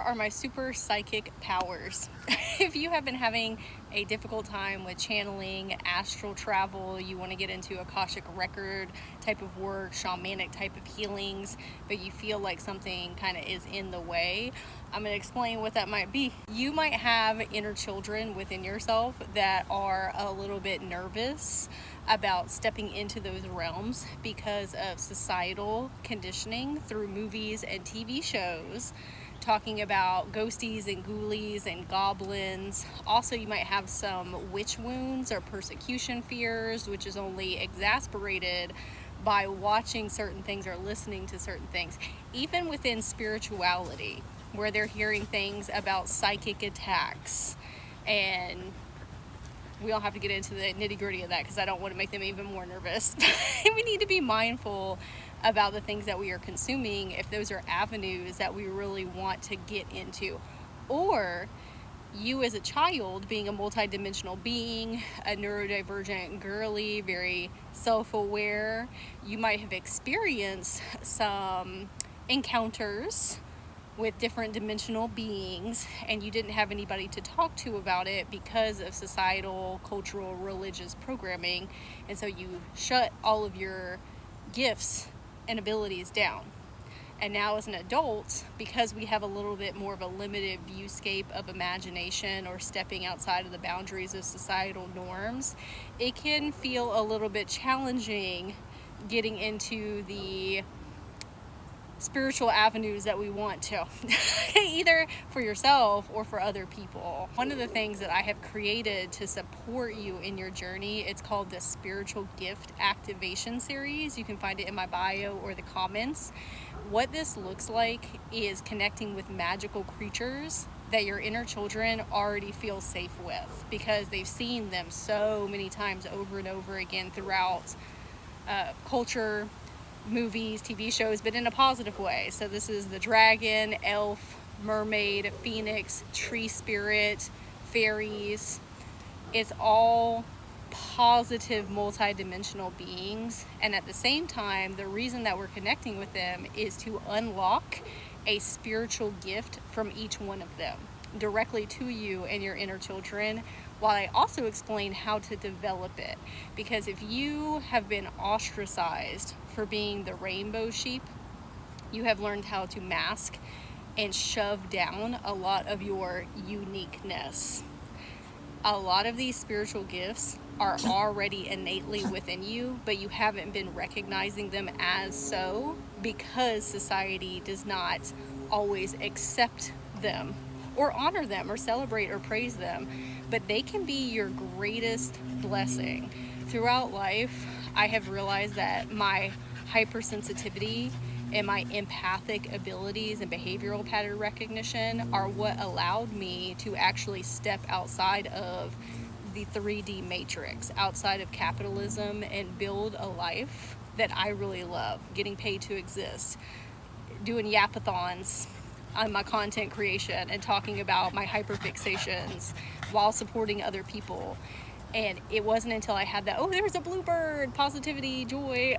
are my super psychic powers. If you have been having a difficult time with channeling, astral travel, you want to get into Akashic record type of work, shamanic type of healings, but you feel like something kind of is in the way, I'm going to explain what that might be. You might have inner children within yourself that are a little bit nervous about stepping into those realms because of societal conditioning through movies and TV shows talking about ghosties and ghoulies and goblins. Also, you might have some witch wounds or persecution fears, which is only exasperated by watching certain things or listening to certain things. Even within spirituality, where they're hearing things about psychic attacks, and we don't have to get into the nitty-gritty of that because I don't want to make them even more nervous. We need to be mindful about the things that we are consuming if those are avenues that we really want to get into. Or you as a child, being a multidimensional being, a neurodivergent girly, very self-aware, you might have experienced some encounters with different dimensional beings, and you didn't have anybody to talk to about it because of societal, cultural, religious programming, and so you shut all of your gifts and abilities down. And now as an adult, because we have a little bit more of a limited viewscape of imagination or stepping outside of the boundaries of societal norms, it can feel a little bit challenging getting into the spiritual avenues that we want to, either for yourself or for other people. One of the things that I have created to support you in your journey, it's called the Spiritual Gift Activation Series. You can find it in my bio or the comments. What this looks like is connecting with magical creatures that your inner children already feel safe with because they've seen them so many times over and over again throughout culture, movies, TV shows, but in a positive way. So this is the dragon, elf, mermaid, phoenix, tree spirit, fairies. It's all positive multidimensional beings, and at the same time, the reason that we're connecting with them is to unlock a spiritual gift from each one of them directly to you and your inner children, while I also explain how to develop it. Because if you have been ostracized for being the rainbow sheep, you have learned how to mask and shove down a lot of your uniqueness. A lot of these spiritual gifts are already innately within you, but you haven't been recognizing them as so because society does not always accept them or honor them or celebrate or praise them. But they can be your greatest blessing. Throughout life, I have realized that my hypersensitivity and my empathic abilities and behavioral pattern recognition are what allowed me to actually step outside of the 3D matrix, outside of capitalism, and build a life that I really love, getting paid to exist, doing yapathons on my content creation and talking about my hyperfixations while supporting other people. And it wasn't until I had that, oh, there's a bluebird, positivity, joy.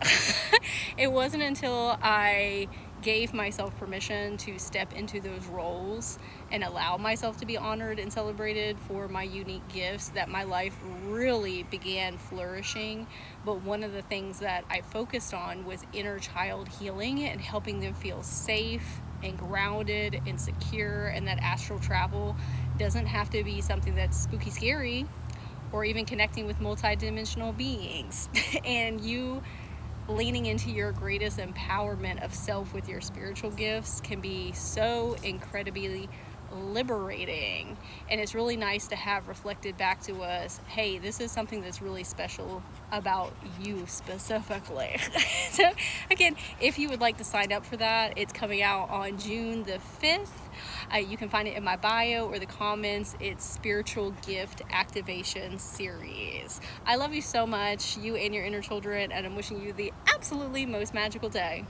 It wasn't until I gave myself permission to step into those roles and allow myself to be honored and celebrated for my unique gifts that my life really began flourishing. But one of the things that I focused on was inner child healing and helping them feel safe and grounded and secure, and that astral travel doesn't have to be something that's spooky scary or even connecting with multidimensional beings. And you leaning into your greatest empowerment of self with your spiritual gifts can be so incredibly liberating. And it's really nice to have reflected back to us, hey, this is something that's really special about you specifically. So again, if you would like to sign up for that, it's coming out on June the 5th. You can find it in my bio or the comments. It's Spiritual Gift Activation Series. I love you so much, you and your inner children, and I'm wishing you the absolutely most magical day.